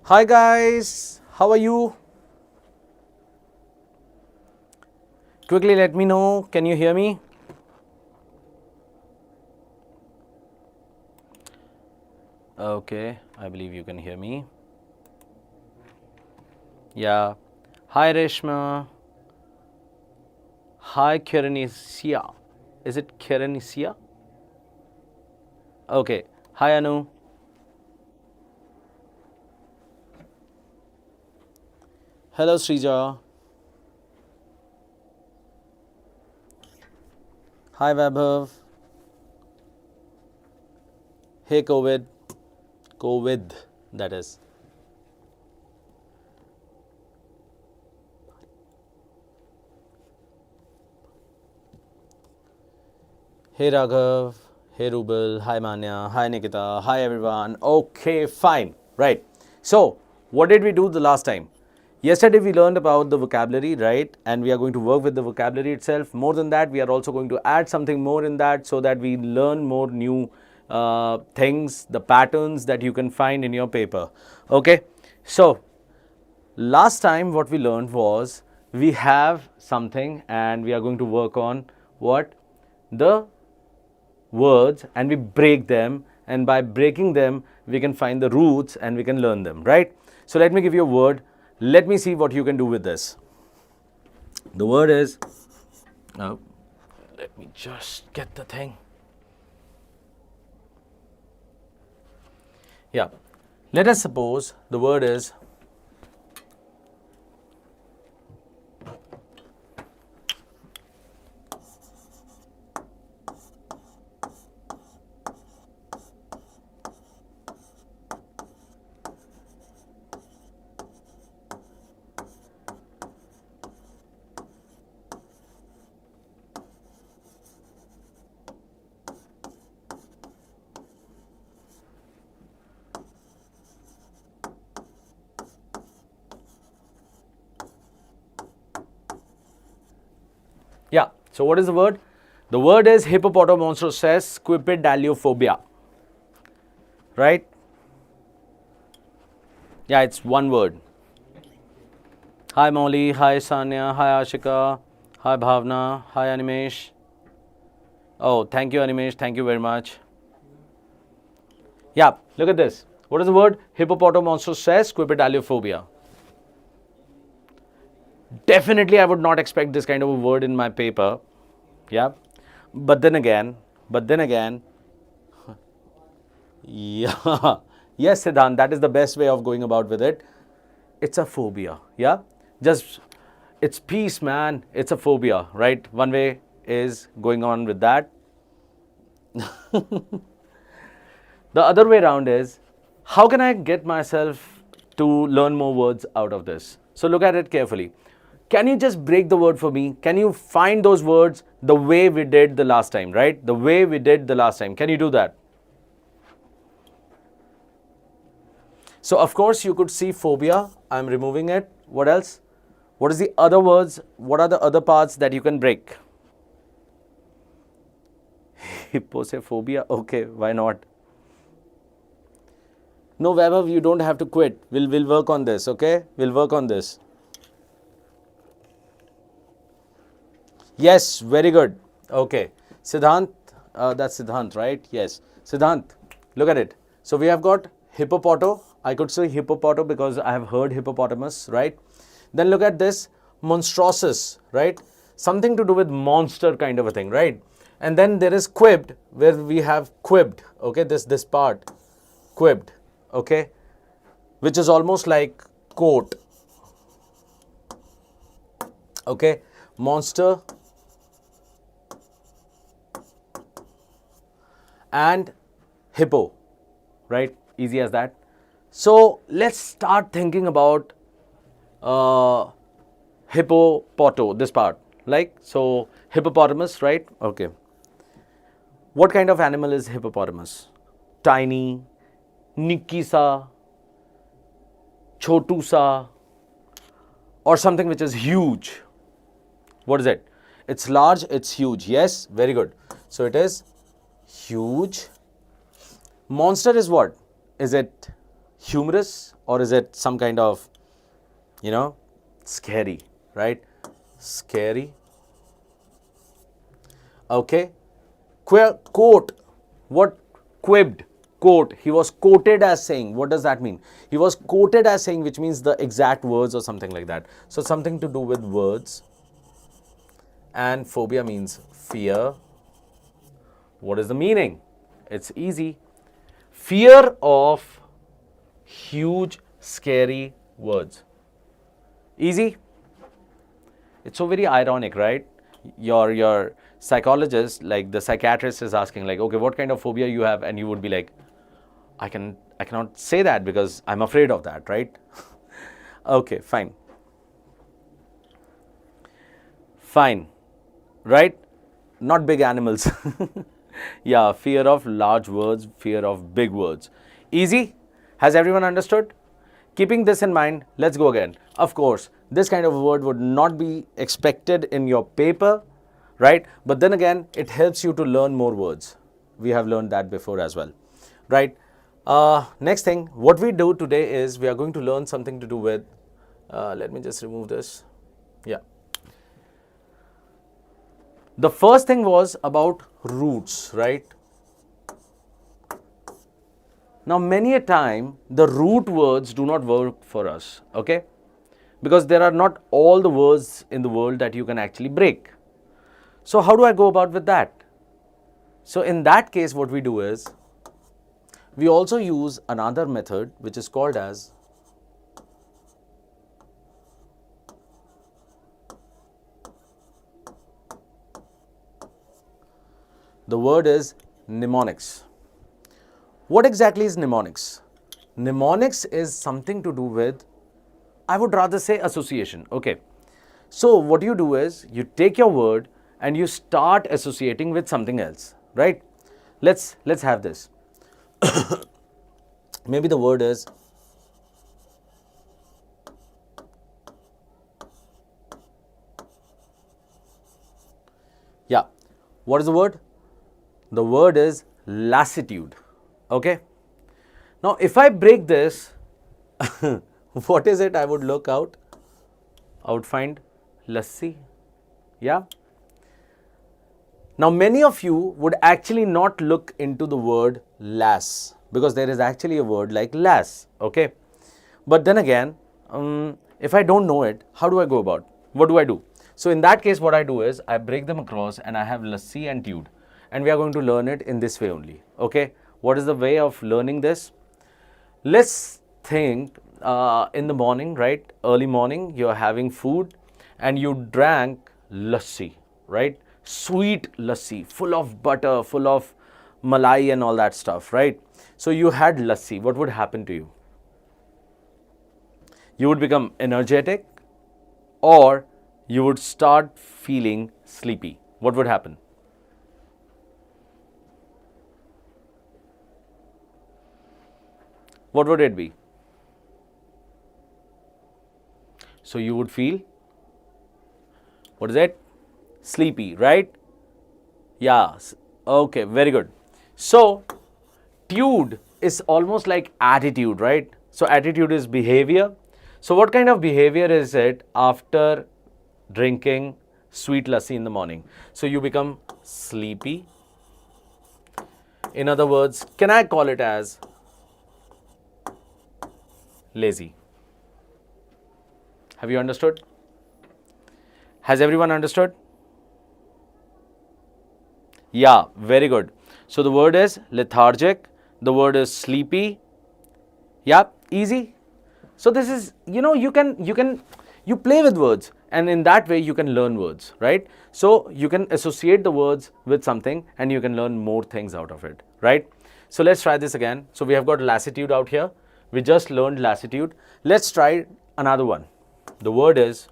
Hi guys, how are you? Quickly let me know, can you hear me? Okay, I believe you can hear me. Yeah. Hi Reshma. Hi Kiranisia. Is it Kiranisia? Okay. Hi Anu. Hello Srija. Hi Vaibhav. Hey COVID. COVID, that is. Hey Raghav. Hey Rubal. Hi Manya. Hi Nikita. Hi everyone. Okay, fine. Right. So, what did we do the last time? Yesterday we learned about the vocabulary, right? And we are going to work with the vocabulary itself. More than that, we are also going to add something more in that so that we learn more new things, the patterns that you can find in your paper. Okay. So, last time what we learned was we have something and we are going to work on what? The words, and we break them, and by breaking them we can find the roots and we can learn them, right? So let me give you a word. Let me see what you can do with this. The word is, oh, let me just get the thing. Yeah, let us suppose the word is yeah. So what is the word? The word is hippopotamonstrous quipedaliophobia. Right? Yeah, it's one word. Hi Molly, hi Sanya, hi Ashika, hi Bhavna, hi Animesh. Oh, thank you Animesh, thank you very much. Yeah, look at this. What is the word? Hippopotamonstrous quipedaliophobia. Definitely I would not expect this kind of a word in my paper. Yeah. But then again, yeah. Yes, Siddhant, that is the best way of going about with it. It's a phobia. Yeah. Just, it's peace, man. It's a phobia, right? One way is going on with that. The other way around is, how can I get myself to learn more words out of this? So look at it carefully. Can you just break the word for me? Can you find those words the way we did the last time, right? The way we did the last time. Can you do that? So of course you could see phobia. I'm removing it. What else? What is the other words? What are the other parts that you can break? Hippophobia. Okay, why not? No, Vaibhav, you don't have to quit. We'll work on this, okay? We'll work on this. Yes, very good. Okay. Siddhant, that's Siddhant, right? Yes. Siddhant, look at it. So we have got hippopoto. I could say hippopoto because I have heard hippopotamus, right? Then look at this, monstrosus, right? Something to do with monster kind of a thing, right? And then there is quibbed, where we have quibbed, okay? This part, quibbed, okay? Which is almost like coat, okay? Monster and hippo, right? Easy as that. So let's start thinking about hippopoto, this part. Like, so hippopotamus, right? Okay. What kind of animal is hippopotamus? Tiny, nikki sa, chotu sa, or something which is huge. What is it? It's large, it's huge. Yes, very good. So it is huge. Monster is what? Is it humorous or is it some kind of, you know, scary, right? Scary. Okay. Quote. What? Quibbed. Quote. He was quoted as saying. What does that mean? He was quoted as saying, which means the exact words or something like that. So something to do with words. And phobia means fear. What is the meaning? It's easy. Fear of huge, scary words. Easy. It's so very ironic, right? Your psychologist, like the psychiatrist is asking like, okay, what kind of phobia you have? And you would be like, I cannot say that because I'm afraid of that, right? Okay, fine. Fine, right? Not big animals. Yeah, fear of large words, fear of big words. Easy? Has everyone understood? Keeping this in mind, let's go again. Of course, this kind of word would not be expected in your paper, right? But then again, it helps you to learn more words. We have learned that before as well, right? Next thing, what we do today is we are going to learn something to do with, let me just remove this. Yeah. The first thing was about roots, right? Now, many a time, the root words do not work for us, okay? Because there are not all the words in the world that you can actually break. So, how do I go about with that? So, in that case, what we do is, we also use another method which is called as the word is mnemonics. What exactly is mnemonics? Mnemonics is something to do with, I would rather say association. Okay. So what you do is you take your word and you start associating with something else, right? Let's have this. Maybe the word is yeah. What is the word? The word is lassitude. Okay. Now, if I break this, what is it I would look out? I would find lassi. Yeah. Now, many of you would actually not look into the word lass because there is actually a word like lass. Okay. But then again, if I don't know it, how do I go about? What do I do? So, in that case, what I do is I break them across and I have lassi and tude. And we are going to learn it in this way only. Okay. What is the way of learning this? Let's think in the morning, right? Early morning, you're having food and you drank lassi, right? Sweet lassi, full of butter, full of malai and all that stuff, right? So you had lassi. What would happen to you? You would become energetic or you would start feeling sleepy. What would happen? What would it be? So you would feel, what is it? Sleepy, right? Yeah, okay, very good. So, tude is almost like attitude, right? So, attitude is behavior. So, what kind of behavior is it after drinking sweet lassi in the morning? So, you become sleepy. In other words, can I call it as lazy? Have you understood? Has everyone understood? Yeah, very good. So the word is lethargic, the word is sleepy. Yeah, easy. So this is, you play with words and in that way you can learn words, right? So you can associate the words with something and you can learn more things out of it, right? So let's try this again. So we have got lassitude out here. We just learned lassitude. Let's try another one. The word is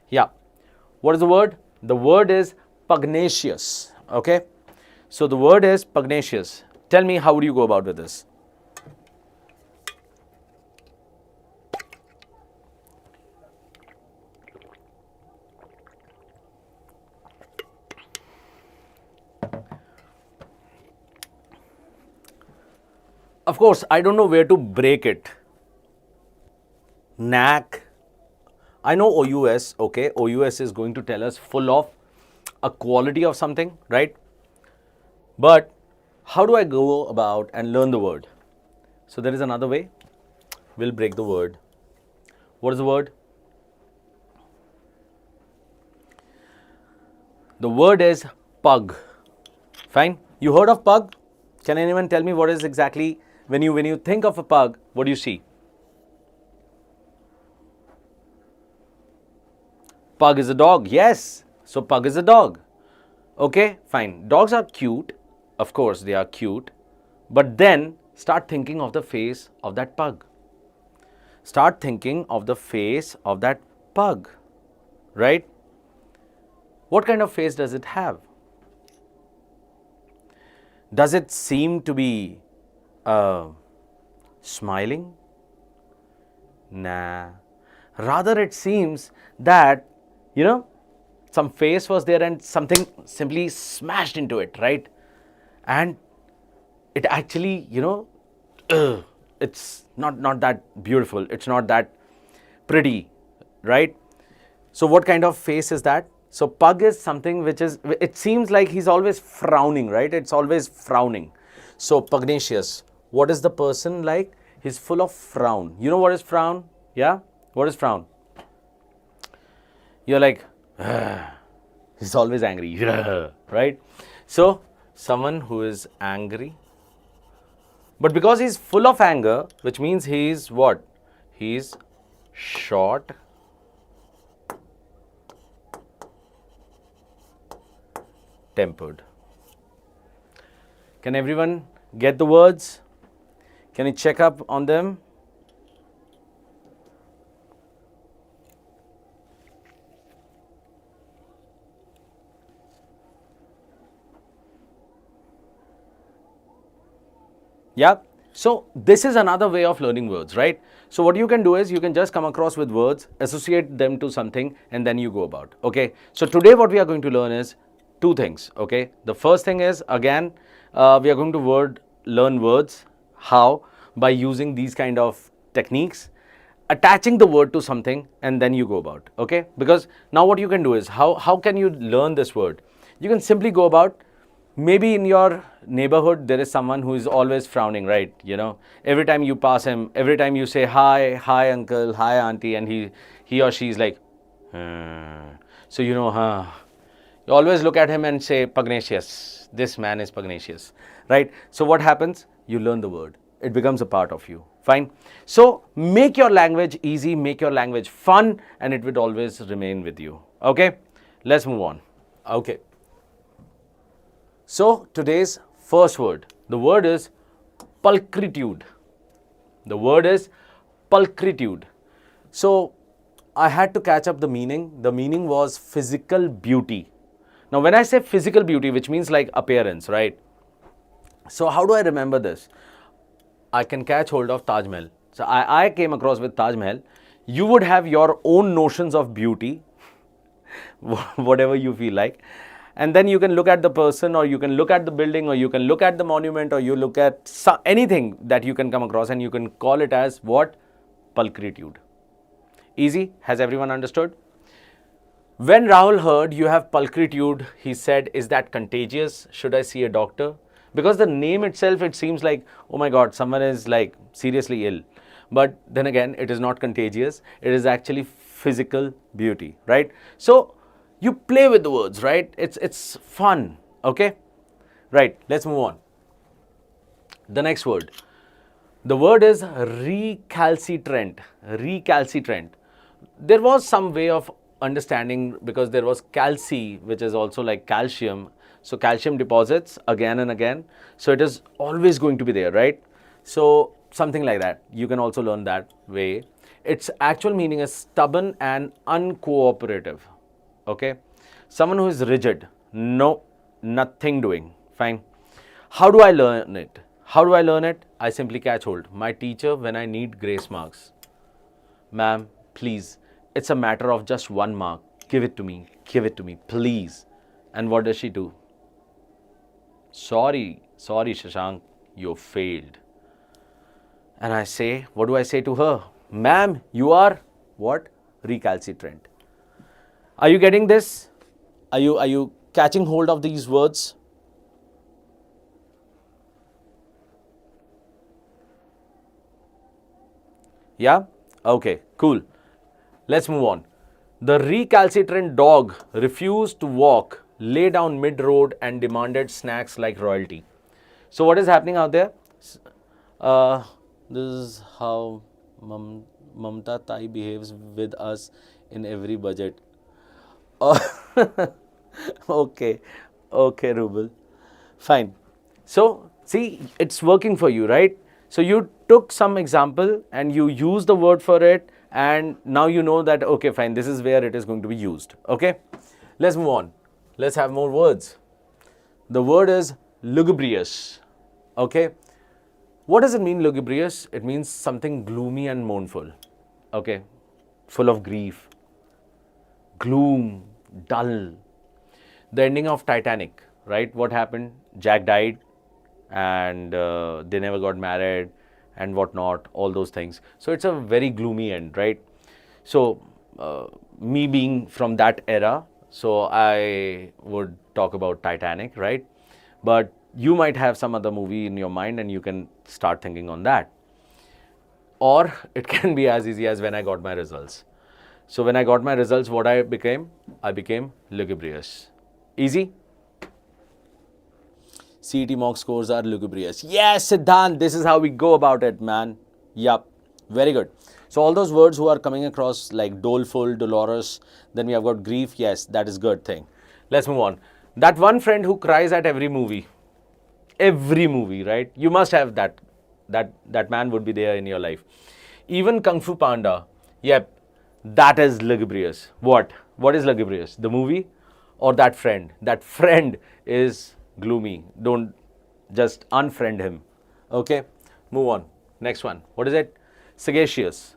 yeah. What is the word? The word is pugnacious. Okay. So the word is pugnacious. Tell me, how would you go about with this? Of course, I don't know where to break it. NAC. I know OUS, okay. OUS is going to tell us full of a quality of something, right? But how do I go about and learn the word? So there is another way. We'll break the word. What is the word? The word is pug. Fine. You heard of pug? Can anyone tell me what is exactly, when you think of a pug, what do you see? Pug is a dog. Yes. So pug is a dog. Okay, fine. Dogs are cute. Of course, they are cute. But then start thinking of the face of that pug. Start thinking of the face of that pug. Right? What kind of face does it have? Does it seem to be smiling? Nah. Rather, it seems that, some face was there and something simply smashed into it, right? And it actually, it's not that beautiful. It's not that pretty, right? So what kind of face is that? So pug is something which is, it seems like he's always frowning, right? It's always frowning. So pugnacious, what is the person like? He's full of frown. You know what is frown? Yeah? What is frown? You're like, he's always angry, right? So someone who is angry, but because he's full of anger, which means he's what? He's short tempered. Can everyone get the words? Can you check up on them? Yeah. So this is another way of learning words, right? So what you can do is you can just come across with words, associate them to something, and then you go about. Okay. So today what we are going to learn is two things. Okay. The first thing is, again, we are going to learn words. How? By using these kind of techniques, attaching the word to something, and then you go about. Okay. Because now what you can do is, how can you learn this word? You can simply go about. Maybe in your neighborhood, there is someone who is always frowning, right? Every time you pass him, every time you say, hi uncle, hi auntie, and he or she is like, so you always look at him and say, pugnacious, this man is pugnacious, right? So what happens? You learn the word. It becomes a part of you. Fine. So make your language easy, make your language fun, and it would always remain with you. Okay. Let's move on. Okay. So today's first word, the word is pulkritude. The word is pulkritude. So I had to catch up the meaning. The meaning was physical beauty. Now when I say physical beauty, which means like appearance, right? So how do I remember this? I can catch hold of Taj Mahal. So I came across with Taj Mahal. You would have your own notions of beauty, whatever you feel like. And then you can look at the person, or you can look at the building, or you can look at the monument, or you look at anything that you can come across, and you can call it as what? Pulkritude. Easy? Has everyone understood? When Rahul heard you have pulkritude, he said, is that contagious? Should I see a doctor? Because the name itself, it seems like, oh my God, someone is like seriously ill. But then again, it is not contagious. It is actually physical beauty, right? So you play with the words, right? It's fun, okay? Right, let's move on. The next word. The word is recalcitrant. Recalcitrant. There was some way of understanding, because there was calci, which is also like calcium. So calcium deposits again and again. So it is always going to be there, right? So something like that. You can also learn that way. Its actual meaning is stubborn and uncooperative. Okay, someone who is rigid, nothing doing. Fine. How do I learn it? How do I learn it? I simply catch hold. My teacher, when I need grace marks, ma'am, please, it's a matter of just 1 mark. Give it to me, please. And what does she do? Sorry, Shashank, you failed. and I say, what do I say to her? Ma'am, you are what? Recalcitrant. Are you getting this? Are you catching hold of these words? Yeah? Okay, cool. Let's move on. The recalcitrant dog refused to walk, lay down mid-road and demanded snacks like royalty. So what is happening out there? Uh, this is how Mamta Tai behaves with us in every budget. Oh, okay, okay, Rubel. Fine. So, see, it's working for you, right? So, you took some example and you used the word for it, and now you know that, okay, fine, this is where it is going to be used. Okay, let's move on. Let's have more words. The word is lugubrious. Okay, what does it mean, lugubrious? It means something gloomy and mournful. Okay, full of grief, gloom, dull. The ending of Titanic, right? What happened? Jack died, and they never got married, and whatnot, all those things. So it's a very gloomy end, right? So me being from that era, so I would talk about Titanic, right? But you might have some other movie in your mind and you can start thinking on that. Or it can be as easy as when I got my results. So when I got my results, what I became? I became lugubrious. Easy? CET mock scores are lugubrious. Yes, Siddhant, this is how we go about it, man. Yup, very good. So all those words who are coming across like doleful, dolorous, then we have got grief. Yes, that is good thing. Let's move on. That one friend who cries at every movie, right? You must have that. That man would be there in your life. Even Kung Fu Panda, yep, that is lugubrious. What? What is lugubrious? The movie or that friend? That friend is gloomy. Don't just unfriend him. Okay, move on. Next one. What is it? Sagacious.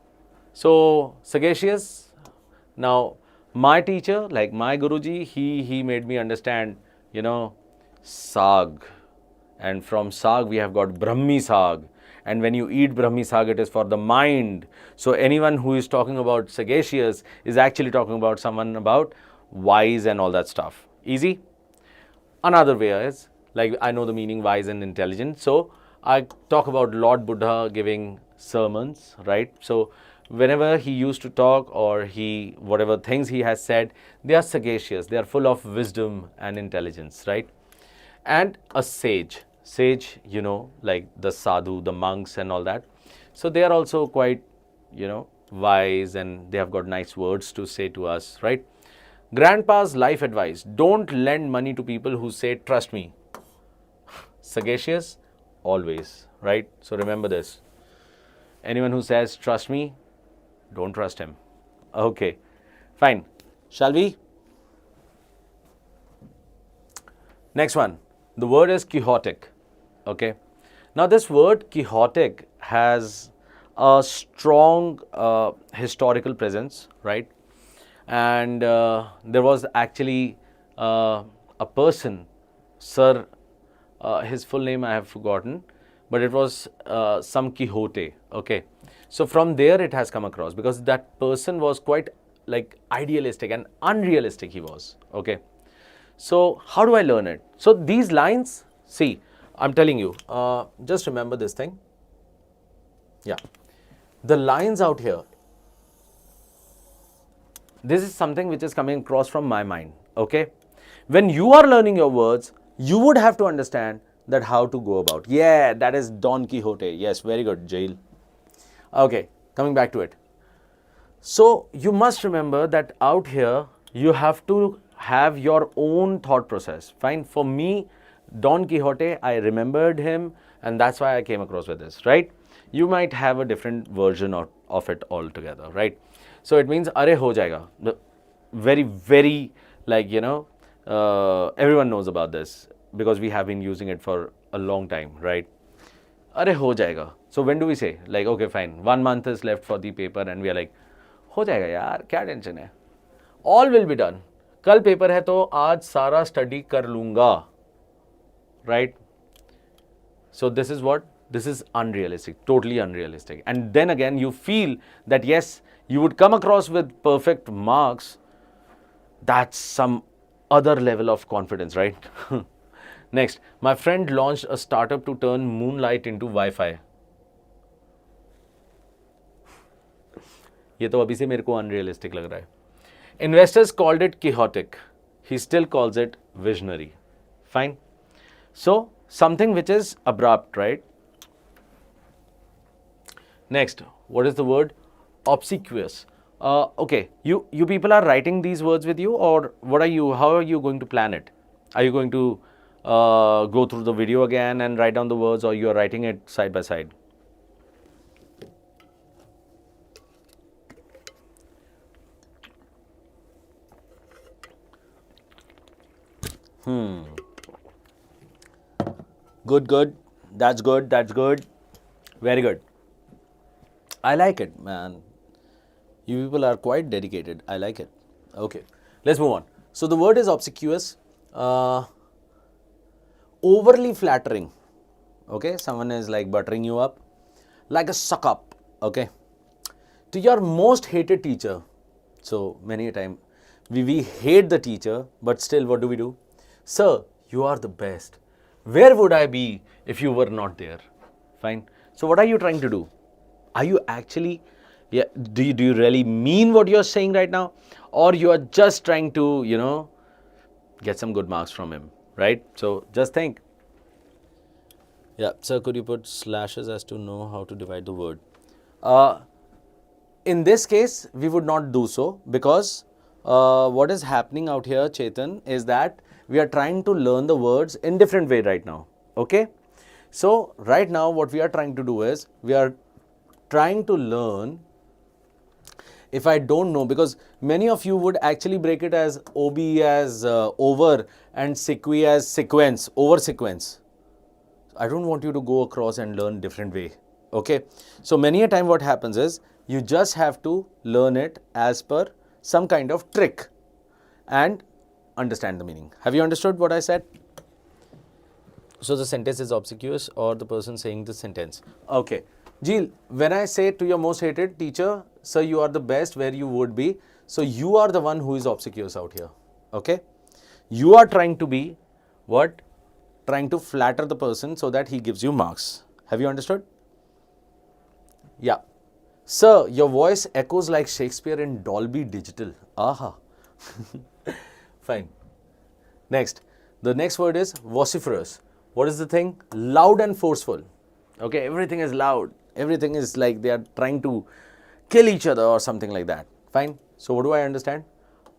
So sagacious. Now my teacher, like my Guruji, he made me understand, you know, Sag. And from Sag we have got Brahmi Sag. And when you eat Brahmi Sag, it is for the mind. So anyone who is talking about sagacious is actually talking about someone about wise and all that stuff. Easy? Another way is, like I know the meaning wise and intelligent. So I talk about Lord Buddha giving sermons, right? So whenever he used to talk or whatever things he has said, they are sagacious. They are full of wisdom and intelligence, right? And a sage. Sage, you know, like the sadhu, the monks and all that. So they are also quite, you know, wise and they have got nice words to say to us, right? Grandpa's life advice: don't lend money to people who say, trust me. Sagacious, always, right? So remember this. Anyone who says, trust me, don't trust him. Okay, fine. Shall we? Next one. The word is Kihotic. Okay. Now this word Kihotic has a strong historical presence, right? And there was actually a person, Sir, his full name I have forgotten, but it was some Quixote. Okay. So from there it has come across because that person was quite like idealistic and unrealistic he was. Okay. So how do I learn it? So these lines, see, I'm telling you, just remember this thing. Yeah. The lines out here, this is something which is coming across from my mind. Okay. When you are learning your words, you would have to understand that how to go about. Yeah, that is Don Quixote. Yes, very good, Jail. Okay, coming back to it. So you must remember that out here, you have to have your own thought process. Fine. For me, Don Quixote, I remembered him and that's why I came across with this, right? You might have a different version of it altogether, right? So it means, Are ho jayega. Very, very, like, you know, everyone knows about this because we have been using it for a long time, right? Are ho jayega. So when do we say, like, okay, fine, 1 month is left for the paper and we are like, ho jayega yaar, kya tension hai? All will be done. कल paper है तो आज सारा study कर लूंगा, right? So this is what This is unrealistic, totally unrealistic. And then again, you feel that yes, you would come across with perfect marks. That's some other level of confidence, right? Next, my friend launched a startup to turn moonlight into Wi-Fi. ये तो अभी से मेरे को unrealistic लग रहा है. Investors called it Kihotic. He still calls it visionary. Fine. So, something which is abrupt, right? Next, what is the word? Obscuous. Okay, you people are writing these words with you, or what are you? How are you going to plan it? Are you going to go through the video again and write down the words, or you are writing it side by side? Good, good. That's good. That's good. Very good. I like it, man. You people are quite dedicated. I like it. Okay, let's move on. So the word is obsequious. Overly flattering. Okay, someone is like buttering you up, like a suck up. Okay, to your most hated teacher. So many a time we hate the teacher, but still what do? Sir, you are the best. Where would I be if you were not there? Fine. So what are you trying to do? Are you actually, yeah, do you really mean what you're saying right now? Or you are just trying to, you know, get some good marks from him, right? So just think. Yeah, sir, could you put slashes as to know how to divide the word? In this case, we would not do so, because what is happening out here, Chetan, is that we are trying to learn the words in different way right now. Okay? So right now what we are trying to do is, we are trying to learn, if I don't know, because many of you would actually break it as OB as over and sequi as sequence, over sequence. I don't want you to go across and learn different way. Okay? So many a time what happens is, you just have to learn it as per some kind of trick and understand the meaning. Have you understood what I said? So the sentence is obsequious, or the person saying the sentence. Okay. Jeel, when I say to your most hated teacher, sir, you are the best, where you would be. So you are the one who is obsequious out here. Okay. You are trying to be what? Trying to flatter the person so that he gives you marks. Have you understood? Yeah. Sir, your voice echoes like Shakespeare in Dolby Digital. Aha. Fine. Next. The next word is vociferous. What is the thing? Loud and forceful. Okay, everything is loud. Everything is like they are trying to kill each other or something like that. Fine. So what do I understand?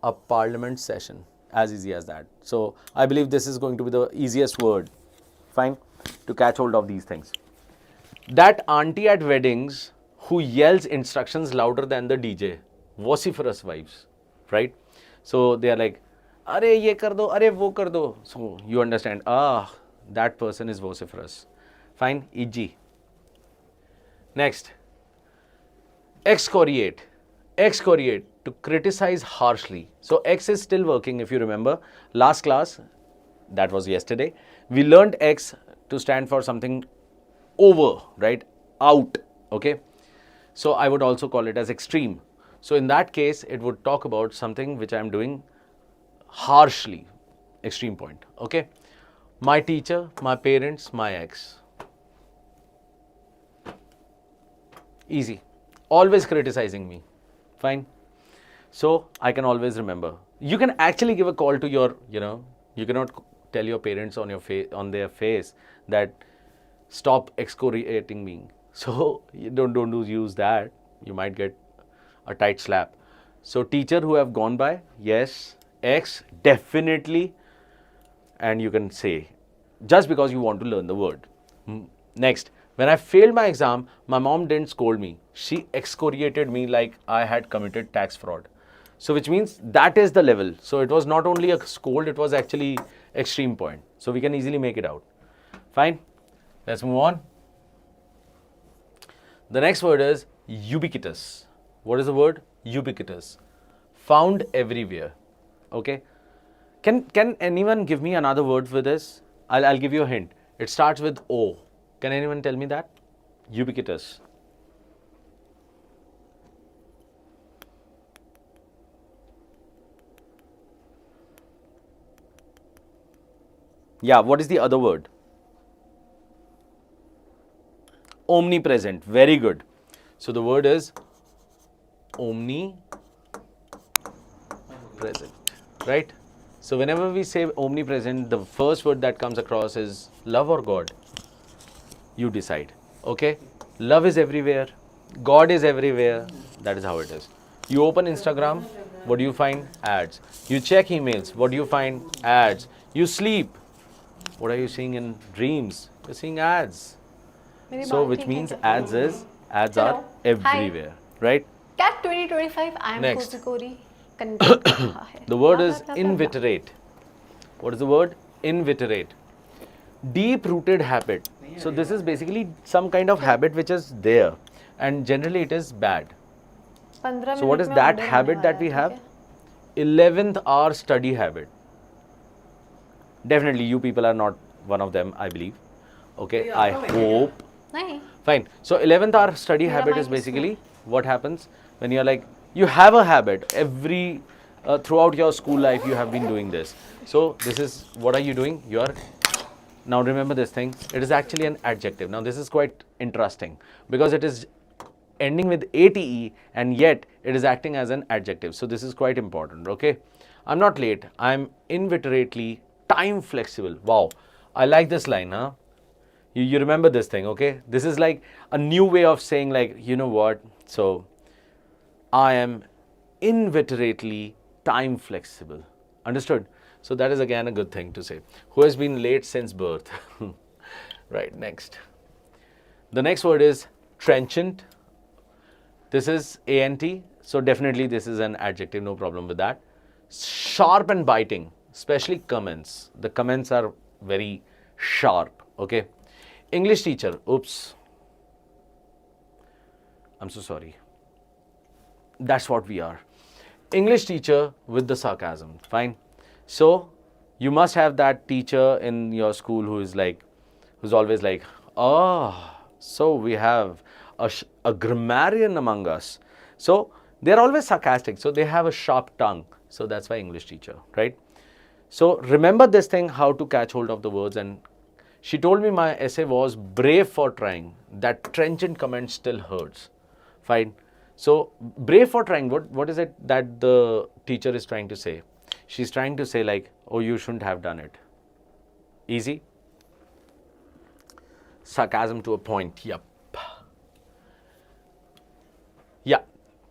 A parliament session. As easy as that. So I believe this is going to be the easiest word. Fine. To catch hold of these things. That auntie at weddings who yells instructions louder than the DJ. Vociferous vibes. Right? So they are like, "Are ye kar do, are wo kar do." So you understand, that person is vociferous. Fine, e.g. Next, excoriate. Excoriate, to criticize harshly. So X is still working, if you remember. Last class, that was yesterday, we learned X to stand for something over, right? Out, okay? So I would also call it as extreme. So in that case, it would talk about something which I am doing harshly, extreme point, okay? My teacher, my parents, my ex. Easy. Always criticizing me. Fine. So I can always remember. You can actually give a call to your, you cannot tell your parents on your face, on their face, that stop excoriating me. So you don't use that. You might get a tight slap. So teacher who have gone by, yes. Ex, definitely. And you can say, just because you want to learn the word. Next, when I failed my exam, my mom didn't scold me. She excoriated me like I had committed tax fraud. So which means that is the level. So it was not only a scold, it was actually extreme point. So we can easily make it out. Fine. Let's move on. The next word is ubiquitous. What is the word? Ubiquitous. Found everywhere. Okay. Can anyone give me another word for this? I'll give you a hint. It starts with O. Can anyone tell me that? Ubiquitous. Yeah, what is the other word? Omnipresent. Very good. So the word is omnipresent, right? So whenever we say omnipresent, the first word that comes across is love or God. You decide. Okay? Love is everywhere. God is everywhere. That is how it is. You open Instagram, what do you find? Ads. You check emails, what do you find? Ads. You sleep. What are you seeing in dreams? You're seeing ads. So which means ads are everywhere, right? Cat 2025, I am Next. Kozikori. Content कर रहा है. The word is inviterate. What is the word? Inviterate. Deep-rooted habit. So this is basically some kind of habit which is there, and generally it is bad. 15 So what is that habit that we have? 11th hour study habit. Definitely you people are not one of them, I believe. Okay, I hope. नहीं. Fine. So 11th hour study habit is basically what happens when you're like, you have a habit every, throughout your school life you have been doing this. So this is, what are you doing? You are, now remember this thing, it is actually an adjective. Now this is quite interesting because it is ending with ATE and yet it is acting as an adjective. So this is quite important, okay? I'm not late, I'm inviterately time flexible. Wow, I like this line, huh? You remember this thing, okay? This is like a new way of saying like, you know what? So I am inviterately time flexible. Understood? So that is again a good thing to say. Who has been late since birth? Right, next. The next word is trenchant. This is ANT. So definitely this is an adjective, no problem with that. Sharp and biting, especially comments. The comments are very sharp, okay? English teacher, oops. I'm so sorry. That's what we are. English teacher with the sarcasm, fine. So you must have that teacher in your school who is like, who's always like, oh, so we have a grammarian among us. So they're always sarcastic. So they have a sharp tongue. So that's why English teacher, right? So remember this thing, how to catch hold of the words. And she told me my essay was brave for trying. That trenchant comment still hurts. Fine. So brave for trying, what is it that the teacher is trying to say? She's trying to say like, oh, you shouldn't have done it. Easy. Sarcasm to a point. Yep. Yeah.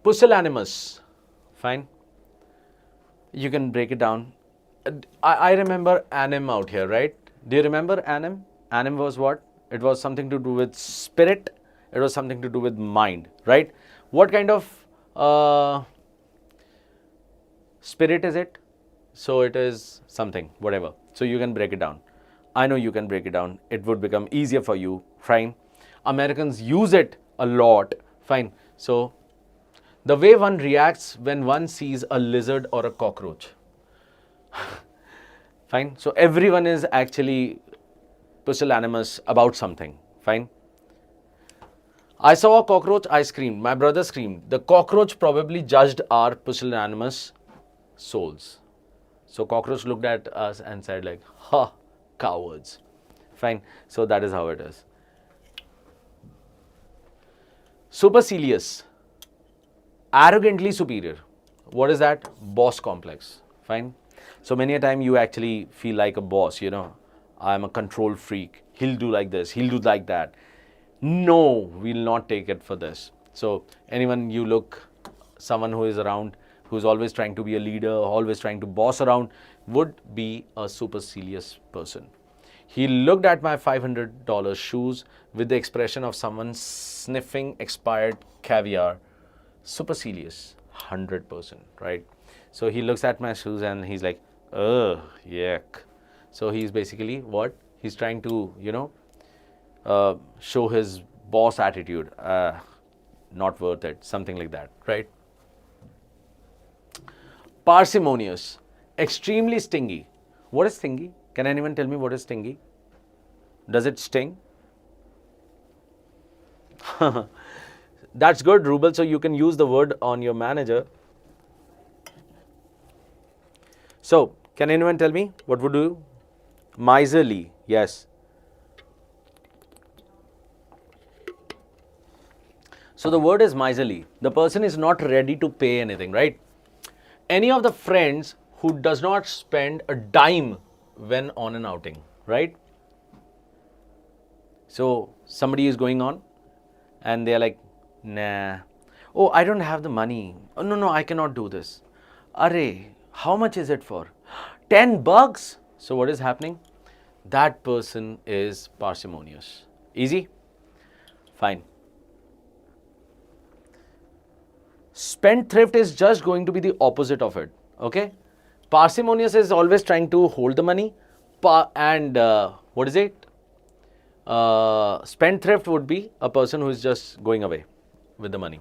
Pusillanimous. Fine. You can break it down. I remember anim out here, right? Do you remember anim? Anim was what? It was something to do with spirit. It was something to do with mind, right? What kind of spirit is it? So it is something, whatever. So you can break it down. I know you can break it down. It would become easier for you, fine. Americans use it a lot, fine. So the way one reacts when one sees a lizard or a cockroach. Fine. So everyone is actually pusillanimous about something. Fine. I saw a cockroach, I screamed. My brother screamed. The cockroach probably judged our pusillanimous souls. So cockroach looked at us and said like, ha, cowards. Fine. So that is how it is. Supercilious. Arrogantly superior. What is that? Boss complex. Fine. So many a time you actually feel like a boss, you know. I'm a control freak. He'll do like this. He'll do like that. No, we'll not take it for this. So anyone you look, someone who is around, who's always trying to be a leader, always trying to boss around, would be a supercilious person. He looked at my $500 shoes with the expression of someone sniffing expired caviar. Supercilious, 100%, right? So he looks at my shoes and he's like, ugh, yuck. So he's basically what? He's trying to, you know, show his boss attitude. Not worth it, something like that, right? Parsimonious, extremely stingy. What is stingy? Can anyone tell me what is stingy? Does it sting? That's good, Rubel. So you can use the word on your manager. So, can anyone tell me what would do? Miserly, yes. So the word is miserly. The person is not ready to pay anything, right? Any of the friends who does not spend a dime when on an outing, right? So somebody is going on and they're like, nah. Oh, I don't have the money. Oh, no, I cannot do this. Array, how much is it for? $10. So what is happening? That person is parsimonious. Easy? Fine. Spendthrift is just going to be the opposite of it. Okay? Parsimonious is always trying to hold the money. And what is it? Spendthrift would be a person who is just going away with the money.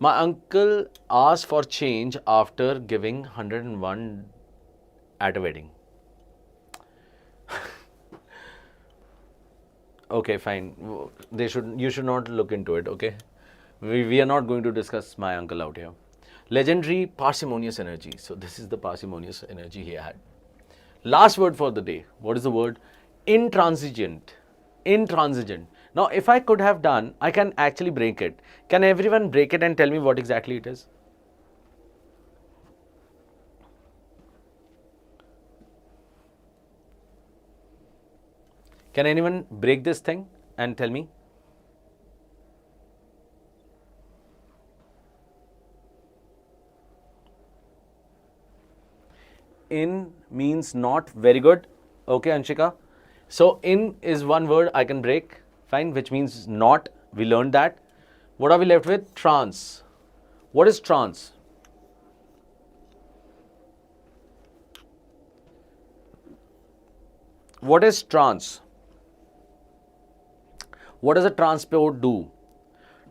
My uncle asked for change after giving 101 at a wedding. Okay, fine. You should not look into it, okay? We are not going to discuss my uncle out here. Legendary parsimonious energy. So this is the parsimonious energy he had. Last word for the day. What is the word? Intransigent. Intransigent. Now, if I could have done, I can actually break it. Can everyone break it and tell me what exactly it is? Can anyone break this thing and tell me? In means not. Very good. Okay, Anshika. So, in is one word I can break. Fine, which means not. We learned that. What are we left with? Trance. What is trance? What is trance? What does a transport do?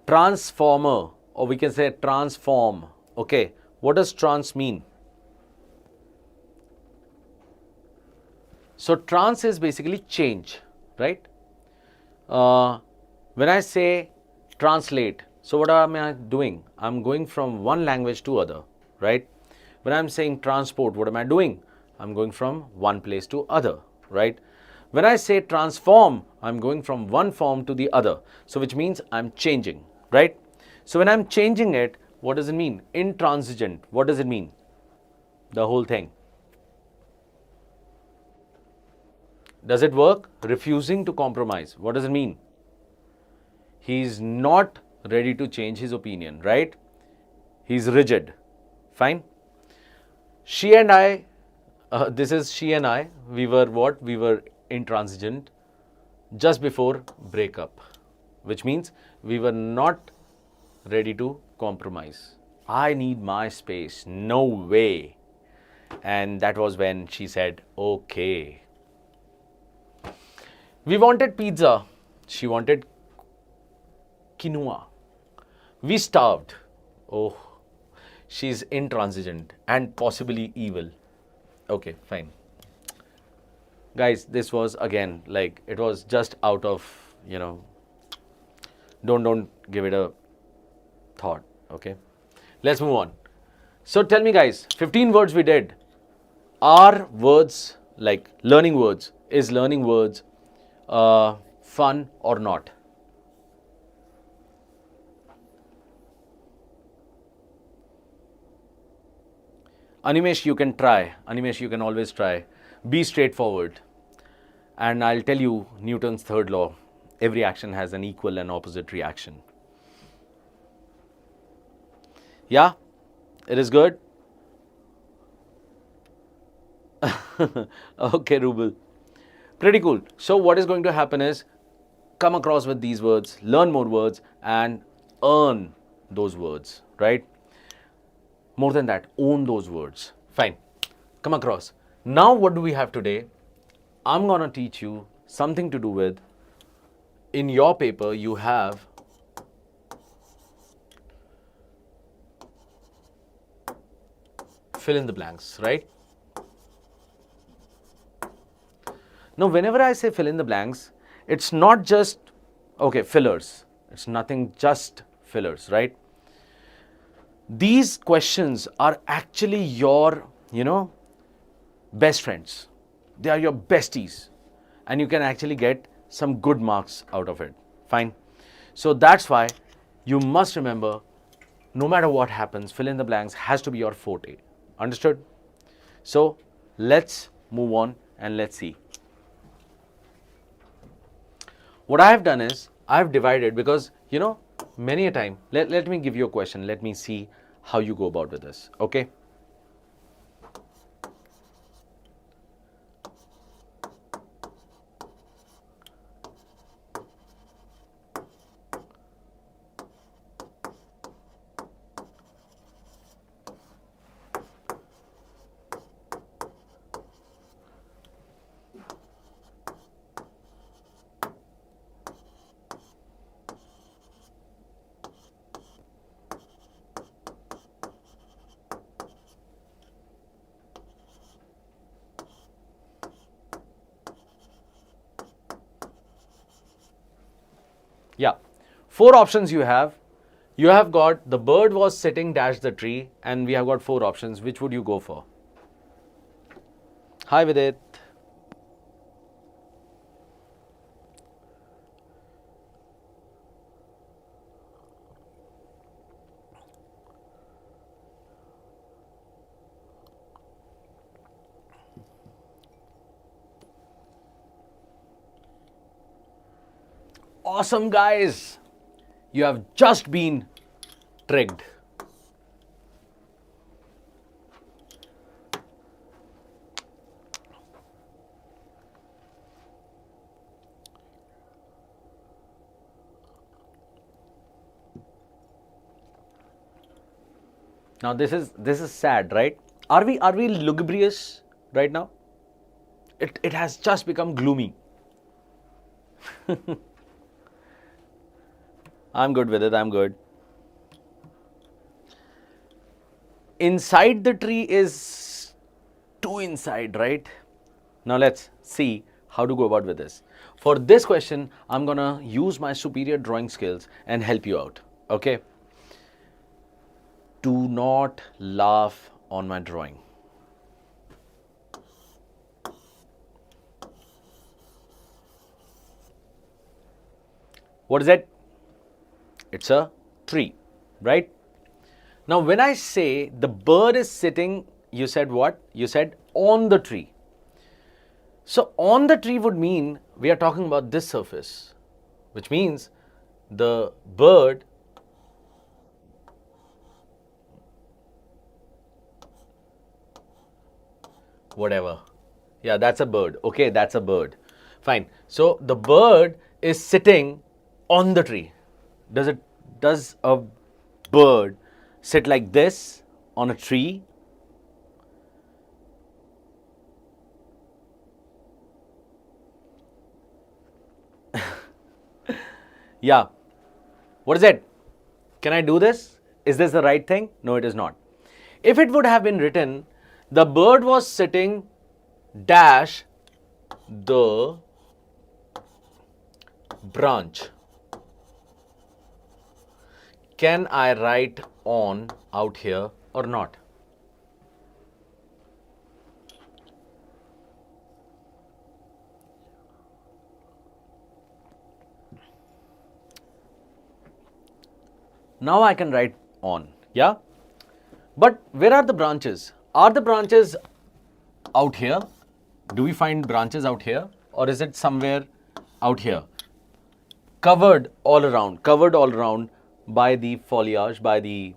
Transformer, or we can say transform. Okay, what does trance mean? So trance is basically change, right? When I say translate, so what am I doing? I'm going from one language to other, right? When I'm saying transport, what am I doing? I'm going from one place to other, right? When I say transform, I'm going from one form to the other. So which means I'm changing, right? So when I'm changing it, what does it mean? Intransigent, what does it mean? The whole thing. Does it work? Refusing to compromise. What does it mean? He's not ready to change his opinion, right? He's rigid. Fine. She and I, this is she and I, we were what? We were intransigent just before breakup, which means we were not ready to compromise. I need my space. No way. And that was when she said, okay. We wanted pizza. She wanted quinoa. We starved. Oh, she's intransigent and possibly evil. Okay, fine. Guys, this was again, like, it was just out of, don't give it a thought, okay? Let's move on. So tell me guys, 15 words we did. Are words, like learning words, is learning words fun or not? Animesh, you can try. Animesh, you can always try. Be straightforward. And I'll tell you Newton's third law. Every action has an equal and opposite reaction. Yeah? It is good? Okay, Rubel. Pretty cool. So what is going to happen is, come across with these words, learn more words and earn those words, right? More than that, own those words. Fine. Come across. Now what do we have today? I'm going to teach you something to do with, in your paper you have fill in the blanks, right? Now whenever I say fill in the blanks, it's not just, okay, fillers. It's nothing just fillers, right? These questions are actually your, best friends. They are your besties. And you can actually get some good marks out of it. Fine. So that's why you must remember, no matter what happens, fill in the blanks has to be your forte. Understood? So let's move on and let's see. What I have done is, I have divided because, many a time, let me give you a question. Let me see how you go about with this. Okay? Yeah, 4 options you have. You have got the bird was sitting dash the tree, and we have got 4 options. Which would you go for? Hi Vidit. Awesome, guys. You have just been tricked. Now this is sad, right? Are we lugubrious right now? It has just become gloomy. I'm good with it. I'm good. Inside the tree is too inside, right? Now let's see how to go about with this. For this question, I'm gonna use my superior drawing skills and help you out. Okay? Do not laugh on my drawing. What is it? It's a tree, right? Now, when I say the bird is sitting, you said what? You said on the tree. So, on the tree would mean we are talking about this surface, which means the bird whatever. Yeah, that's a bird. Okay, that's a bird. Fine. So, the bird is sitting on the tree. Does a bird sit like this on a tree? Yeah. What is it? Can I do this? Is this the right thing? No, it is not. If it would have been written, the bird was sitting dash the branch. Can I write on out here or not? Now I can write on, yeah? But where are the branches? Are the branches out here? Do we find branches out here? Or is it somewhere out here? Covered all around by the foliage, by the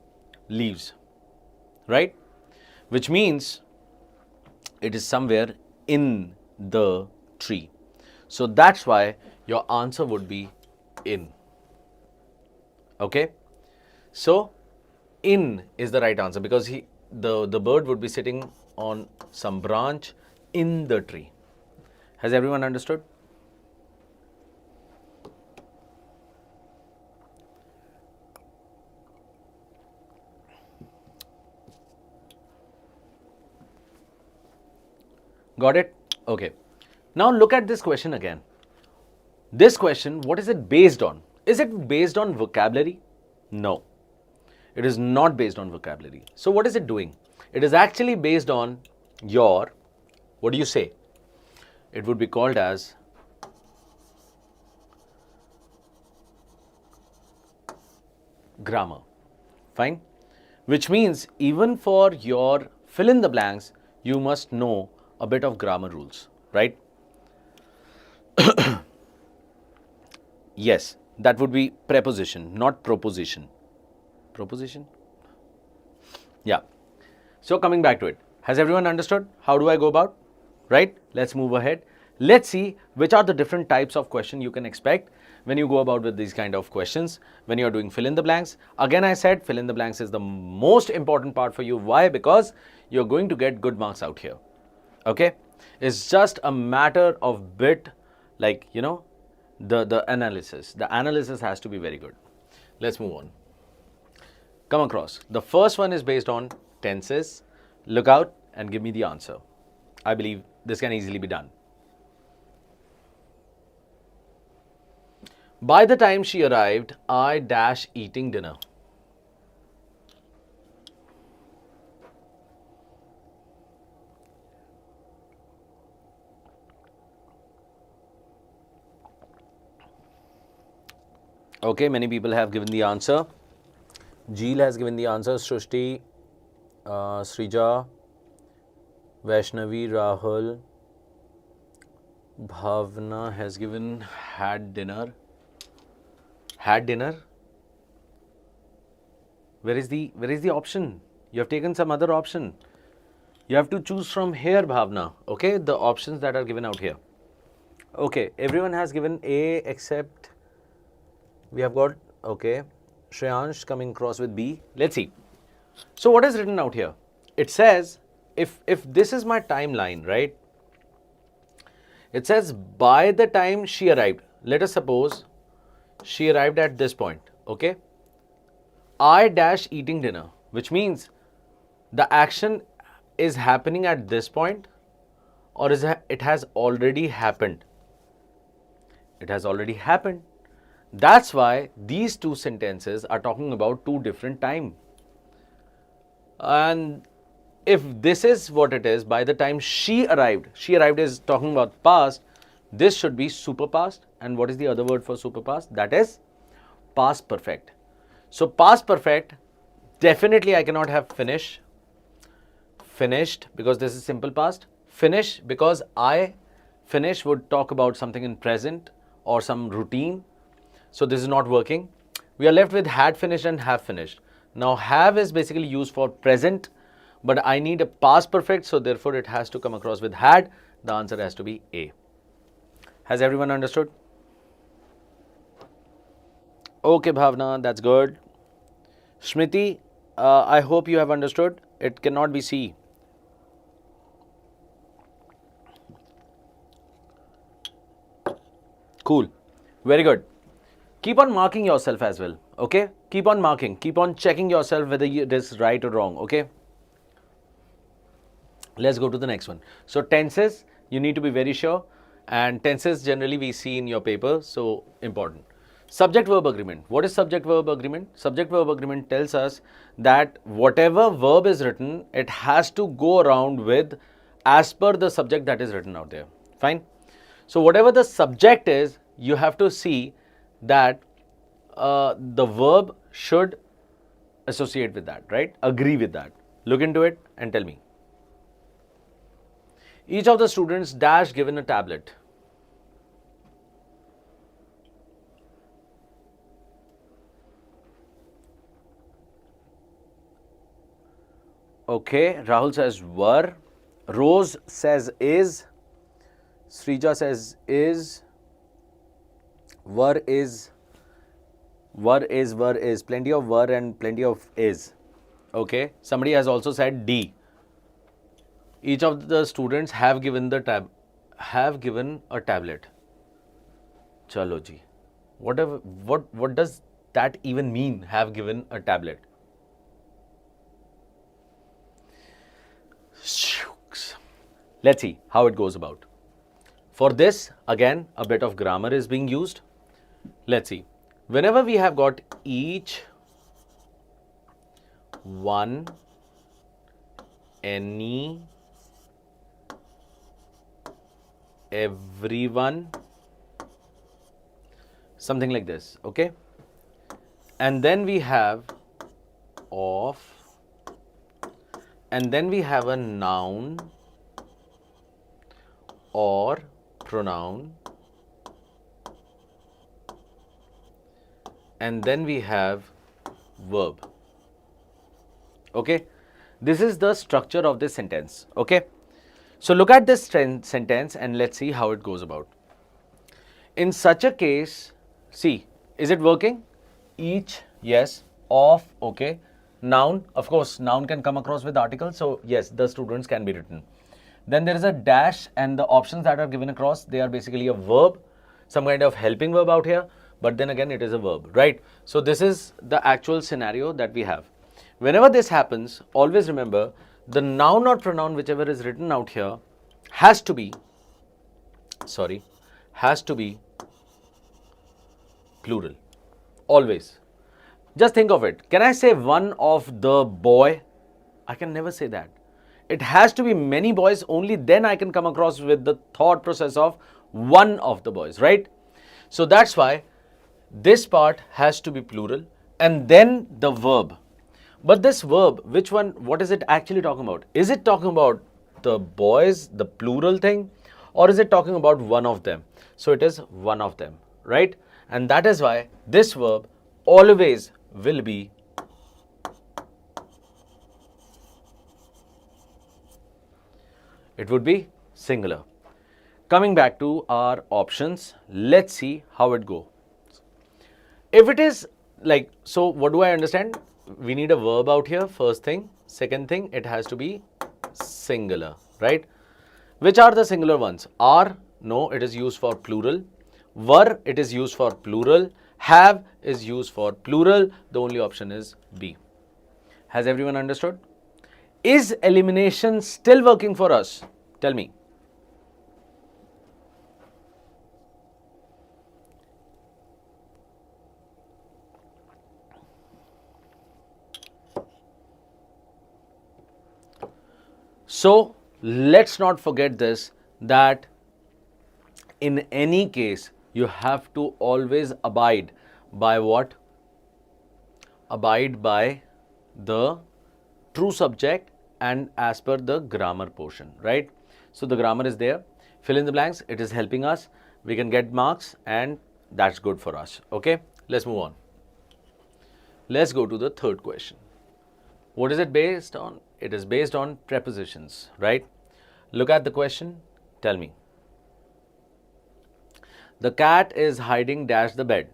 leaves, right? Which means it is somewhere in the tree. So that's why your answer would be in. Okay? So in is the right answer because the bird would be sitting on some branch in the tree. Has everyone understood? Got it? Okay. Now look at this question again. This question, what is it based on? Is it based on vocabulary? No. It is not based on vocabulary. So what is it doing? It is actually based on your, what do you say? It would be called as grammar. Fine? Which means even for your fill in the blanks, you must know a bit of grammar rules, right? Yes, that would be preposition, not proposition. Proposition? Yeah. So coming back to it, has everyone understood? How do I go about? Right? Let's move ahead. Let's see which are the different types of question you can expect when you go about with these kind of questions when you are doing fill in the blanks. Again, I said fill in the blanks is the most important part for you. Why? Because you're going to get good marks out here. Okay? It's just a matter of bit like, you know, the analysis. The analysis has to be very good. Let's move on. Come across. The first one is based on tenses. Look out and give me the answer. I believe this can easily be done. By the time she arrived, I dash eating dinner. Okay, many people have given the answer. Jeel has given the answer. Srushti, Srija, Vaishnavi, Rahul, Bhavna has given had dinner. Had dinner? Where is the option? You have taken some other option. You have to choose from here, Bhavna. Okay, the options that are given out here. Okay, everyone has given A except we have got, okay, Shreyansh coming across with B. Let's see. So what is written out here? It says, if this is my timeline, right? It says by the time she arrived, let us suppose she arrived at this point, okay? I dash eating dinner, which means the action is happening at this point or it has already happened? It has already happened. That's why these two sentences are talking about two different time. And if this is what it is, by the time she arrived is talking about past, this should be super past. And what is the other word for super past? That is past perfect. So past perfect, definitely I cannot have finished because this is simple past. Finish because I finish would talk about something in present or some routine. So this is not working. We are left with had finished and have finished. Now have is basically used for present, but I need a past perfect, so therefore it has to come across with had. The answer has to be A. Has everyone understood? Okay, Bhavna, that's good. Smriti, I hope you have understood. It cannot be C. Cool. Very good. Keep on marking yourself as well, okay? Keep on marking, keep on checking yourself whether it is right or wrong, okay? Let's go to the next one. So tenses, you need to be very sure, and tenses generally we see in your paper, so important. Subject verb agreement. What is subject verb agreement? Subject verb agreement tells us that whatever verb is written, it has to go around with as per the subject that is written out there. Fine? So whatever the subject is, you have to see that the verb should associate with that, right? Agree with that. Look into it and tell me. Each of the students dash given a tablet. Okay, Rahul says were. Rose says is. Srija says is. Were is. Plenty of were and plenty of is. Okay. Somebody has also said D. Each of the students have given a tablet. Chalo ji. What does that even mean? Have given a tablet. Let's see how it goes about. For this, again, a bit of grammar is being used. Let's see. whenever we have got each, one, any, everyone, something like this, okay? And then we have of, and then we have a noun or pronoun, and then we have verb. Okay, this is the structure of this sentence. Okay, so look at this sentence and let's see how it goes about. In such a case, see, is it working? Each, yes. Of, okay. Noun, of course, noun can come across with articles, so yes, the students can be written. Then there is a dash, and the options that are given across, they are basically a verb, some kind of helping verb out here, but then again it is a verb, right? So this is the actual scenario that we have. Whenever this happens, always remember the noun or pronoun, whichever is written out here, has to be plural. Always. Just think of it. Can I say one of the boy? I can never say that. It has to be many boys, only then I can come across with the thought process of one of the boys, right? So that's why this part has to be plural, and then the verb. But this verb, which one, what is it actually talking about? Is it talking about the boys, the plural thing, or is it talking about one of them? So it is one of them, right? And that is why this verb always will be it would be singular. Coming back to our options, let's see how it goes. If it is like, so what do I understand? We need a verb out here, first thing. Second thing, it has to be singular, right? Which are the singular ones? Are, no, it is used for plural. Were, it is used for plural. Have is used for plural. The only option is B. Has everyone understood? Is elimination still working for us? Tell me. So let's not forget this, that in any case you have to always abide by what? Abide by the true subject and as per the grammar portion, right? So the grammar is there. Fill in the blanks. It is helping us. We can get marks and that's good for us. Okay, let's move on. Let's go to the third question. What is it based on? It is based on prepositions, right? Look at the question. Tell me. The cat is hiding dash the bed.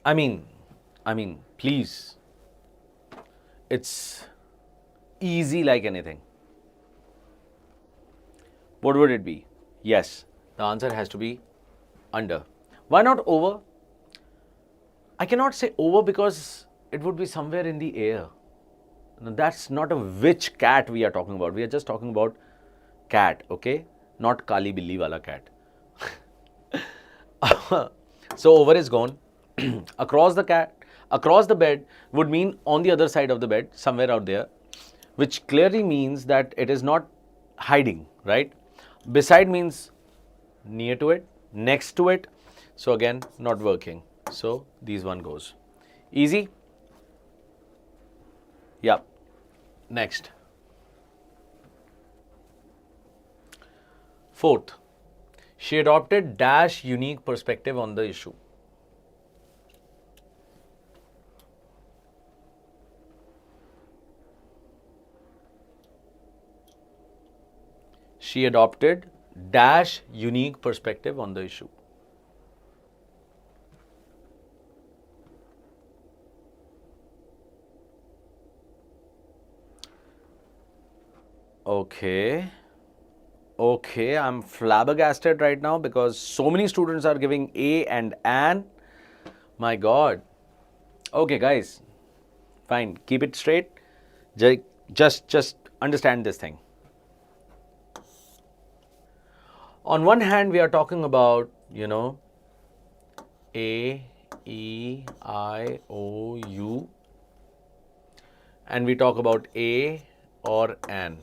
I mean, please. It's easy like anything. What would it be? Yes, the answer has to be under. Why not over? I cannot say over because it would be somewhere in the air. Now, that's not a which cat we are talking about. We are just talking about cat, okay? Not Kali Billi wala cat. So over is gone. Across the bed would mean on the other side of the bed, somewhere out there, which clearly means that it is not hiding, right? Beside means near to it, next to it. So again, not working. So these one goes. Easy? Yeah. Next. Fourth, she adopted dash unique perspective on the issue. She adopted dash unique perspective on the issue. Okay, I'm flabbergasted right now because so many students are giving A and an. My God. Okay, guys, fine, keep it straight. Just understand this thing. On one hand, we are talking about, you know, A, E, I, O, U, and we talk about A or an.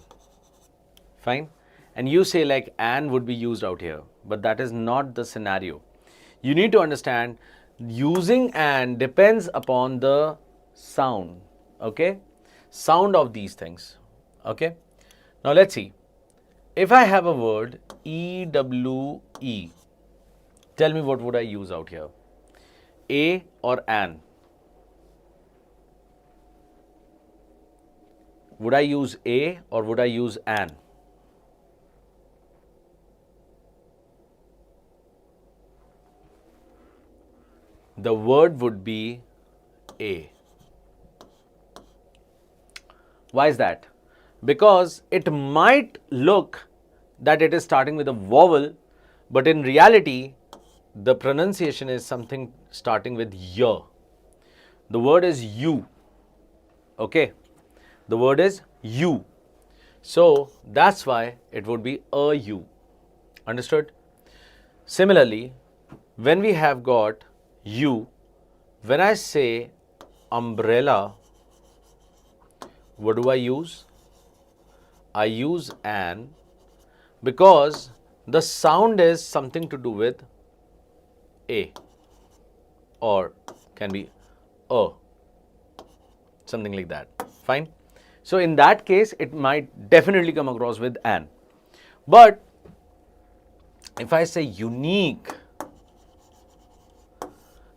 Fine? And you say like an would be used out here, but that is not the scenario. You need to understand using an depends upon the sound, okay? Sound of these things, okay? Now let's see. If I have a word EWE, tell me what would I use out here? A or an? Would I use A or would I use an? The word would be A. Why is that? Because it might look that it is starting with a vowel, but in reality, the pronunciation is something starting with y. The word is you. Okay? The word is you. So that's why it would be a you. Understood? Similarly, when we have got you, when I say umbrella, what do I use? I use an because the sound is something to do with A or can be a, something like that. Fine. So in that case, it might definitely come across with an. But if I say unique,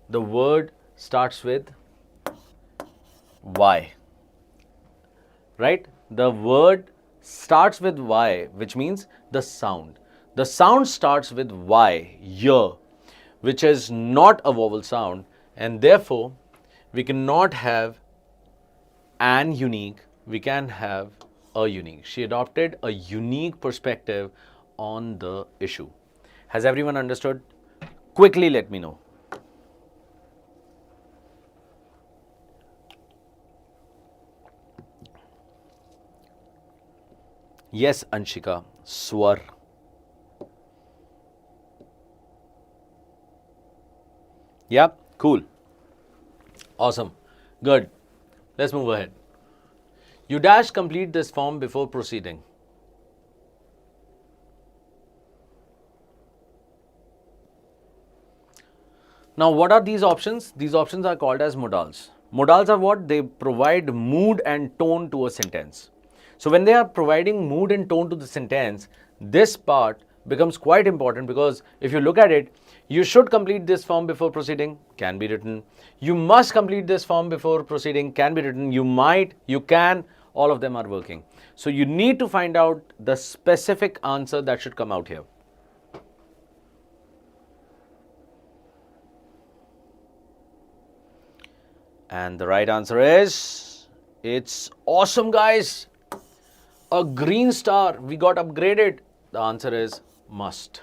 the word starts with Y, right? The word starts with Y, which means the sound. The sound starts with Y, which is not a vowel sound, and therefore we cannot have an unique, we can have a unique. She adopted a unique perspective on the issue. Has everyone understood? Quickly let me know. Yes, Anshika, swar. Yeah, cool. Awesome. Good. Let's move ahead. You dash complete this form before proceeding. Now, what are these options? These options are called as modals. Modals are what? They provide mood and tone to a sentence. So, when they are providing mood and tone to the sentence, this part becomes quite important because if you look at it, you should complete this form before proceeding, can be written. You must complete this form before proceeding, can be written. You might, you can, all of them are working. So, you need to find out the specific answer that should come out here. And the right answer is, it's awesome, guys. A green star, we got upgraded. The answer is must.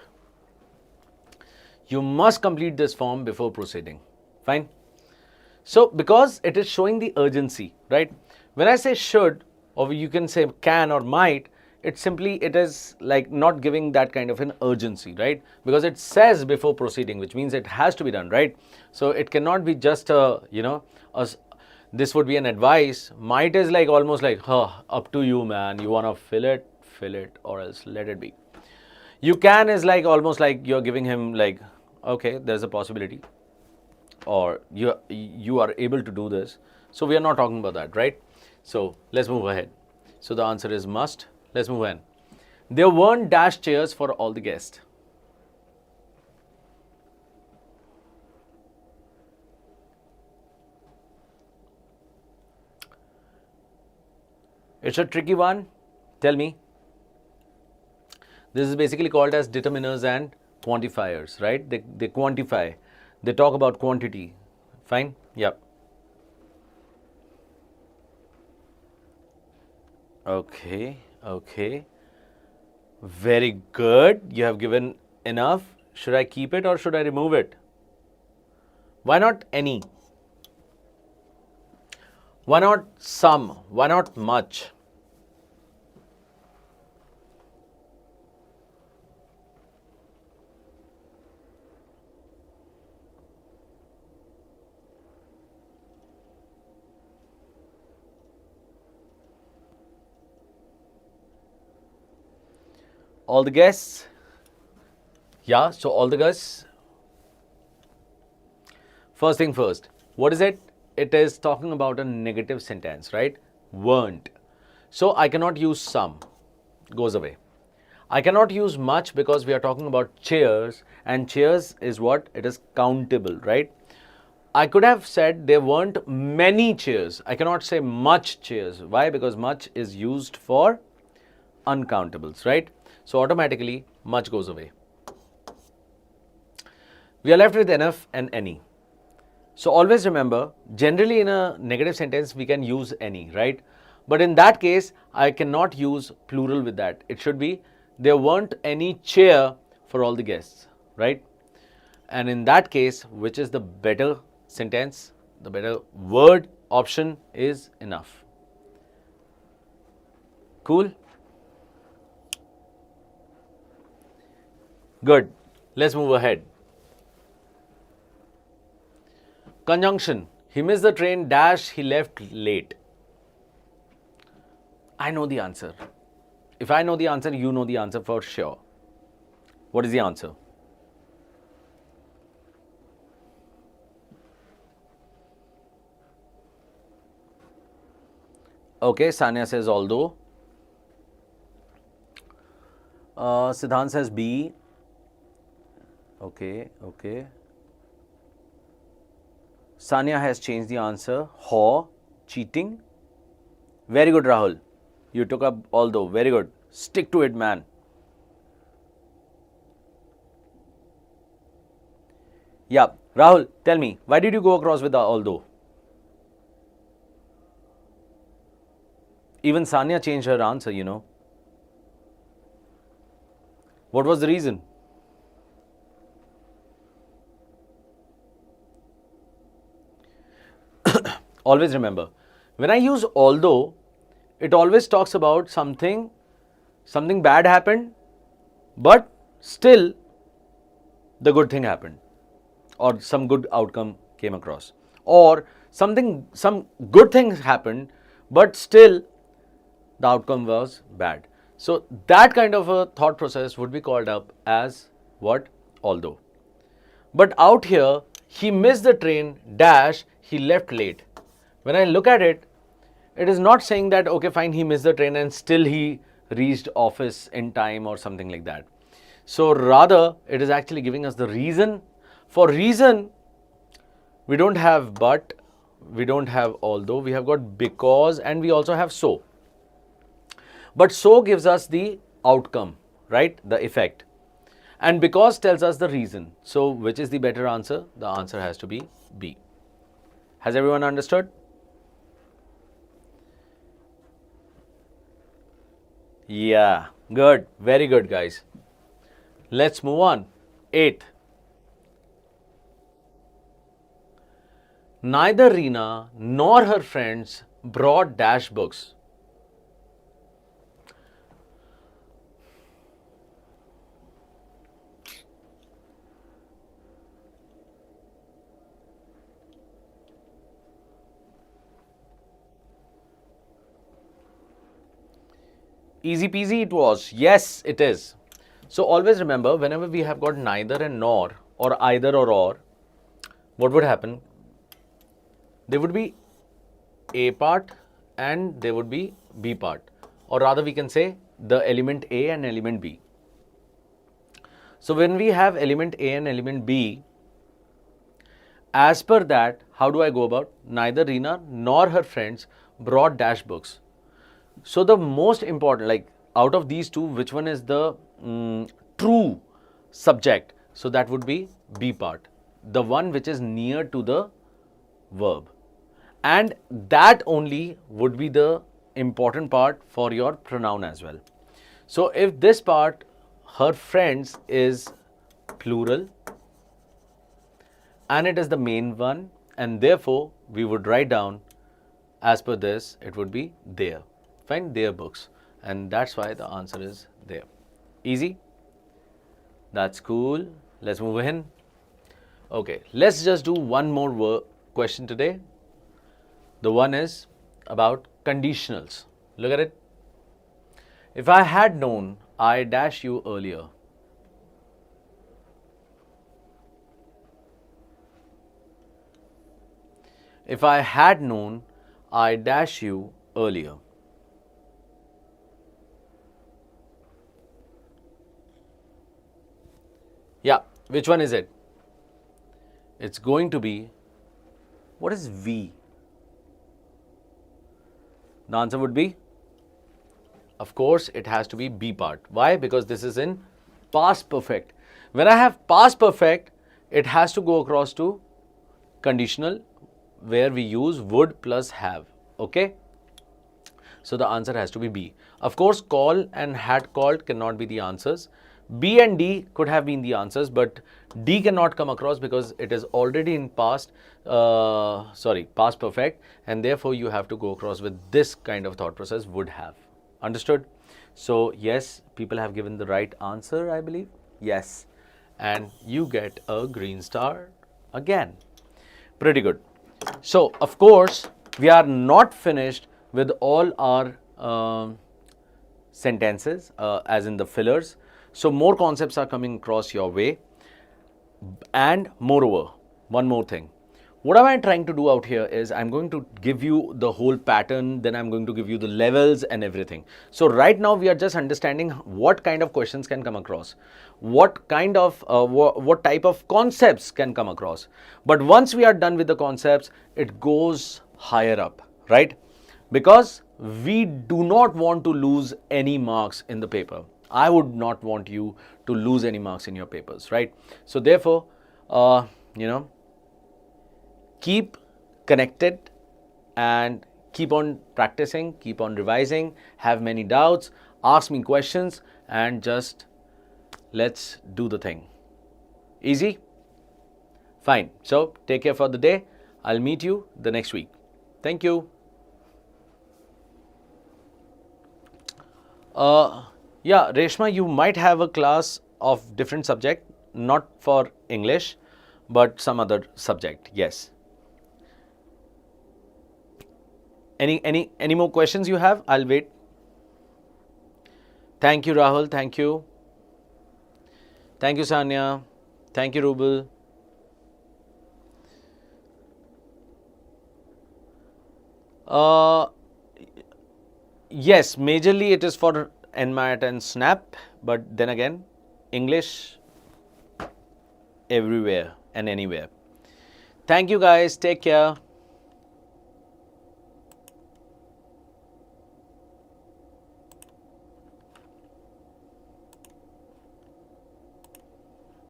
You must complete this form before proceeding. Fine. So, because it is showing the urgency, right? When I say should, or you can say can or might, it is like not giving that kind of an urgency, right? Because it says before proceeding, which means it has to be done, right? So, it cannot be just a, this would be an advice. Might is like almost like, up to you, man. You want to fill it, or else let it be. You can is like almost like you're giving him like, okay, there's a possibility, or you are able to do this. So we are not talking about that, right? So let's move ahead. So the answer is must. Let's move on. There weren't dash chairs for all the guests. It's a tricky one. Tell me. This is basically called as determiners and quantifiers, right? They quantify. They talk about quantity. Fine? Yep. Okay. Very good. You have given enough. Should I keep it or should I remove it? Why not any? Why not some? Why not much? All the guests? Yeah, so all the guests. First thing first, what is it? It is talking about a negative sentence, right? Weren't. So I cannot use some, goes away. I cannot use much because we are talking about chairs, and chairs is what? It is countable, right? I could have said there weren't many chairs. I cannot say much chairs. Why? Because much is used for uncountables, right? So automatically much goes away. We are left with enough and any. So always remember, generally in a negative sentence we can use any, right? But in that case, I cannot use plural with that. It should be, there weren't any chair for all the guests, right? And in that case, which is the better sentence, the better word option is enough. Cool? Good. Let's move ahead. Conjunction. He missed the train dash, he left late. I know the answer. If I know the answer, you know the answer for sure. What is the answer? Okay, Sanya says although. Siddhant says B. Okay. Sanya has changed the answer. Haw, cheating. Very good, Rahul. You took up although. Very good. Stick to it, man. Yeah. Rahul, tell me, why did you go across with the although? Even Sanya changed her answer, you know. What was the reason? Always remember, when I use although, it always talks about something bad happened, but still the good thing happened, or some good outcome came across, or some good things happened, but still the outcome was bad. So that kind of a thought process would be called up as what? Although. But out here, he missed the train dash, he left late. When I look at it, it is not saying that, okay, fine, he missed the train and still he reached office in time or something like that. So rather, it is actually giving us the reason. For reason, we don't have but, we don't have although, we have got because, and we also have so. But so gives us the outcome, right? The effect. And because tells us the reason. So which is the better answer? The answer has to be B. Has everyone understood? Yeah, good. Very good, guys. Let's move on. 8th. Neither Reena nor her friends brought dash books. Easy peasy it was. Yes, it is. So always remember, whenever we have got neither and nor, or either or, what would happen? There would be A part and there would be B part. Or rather we can say the element A and element B. So when we have element A and element B, as per that, how do I go about? Neither Reena nor her friends brought dash books. So the most important, like out of these two, which one is the true subject? So that would be B part, the one which is near to the verb. And that only would be the important part for your pronoun as well. So if this part, her friends, is plural and it is the main one, and therefore we would write down as per this, it would be their. Find their books, and that's why the answer is there. Easy? That's cool. Let's move in. Okay, let's just do one more question today. The one is about conditionals. Look at it. If I had known I dash you earlier. If I had known, I dash you earlier. Yeah, which one is it? It's going to be, what is V? The answer would be, of course, it has to be B part. Why? Because this is in past perfect. When I have past perfect, it has to go across to conditional where we use would plus have. Okay? So the answer has to be B. Of course, call and had called cannot be the answers. B and D could have been the answers, but D cannot come across because it is already in past perfect, and therefore you have to go across with this kind of thought process, would have. Understood? So yes, people have given the right answer, I believe. Yes. And you get a green star again. Pretty good. So of course, we are not finished with all our sentences, as in the fillers. So more concepts are coming across your way. And moreover, one more thing. What am I trying to do out here is I'm going to give you the whole pattern, then I'm going to give you the levels and everything. So right now we are just understanding what kind of questions can come across, what kind of, what type of concepts can come across. But once we are done with the concepts, it goes higher up, right? Because we do not want to lose any marks in the paper. I would not want you to lose any marks in your papers, right? So therefore, keep connected and keep on practicing, keep on revising, have many doubts, ask me questions, and just let's do the thing. Easy? Fine. So take care for the day. I'll meet you the next week. Thank you. Yeah, Reshma, you might have a class of different subject, not for English, but some other subject. Yes. Any more questions you have? I'll wait. Thank you, Rahul. Thank you. Thank you, Sanya. Thank you, Rubel. Yes, majorly it is for NMAT and SNAP, but then again, English everywhere and anywhere. Thank you guys. Take care.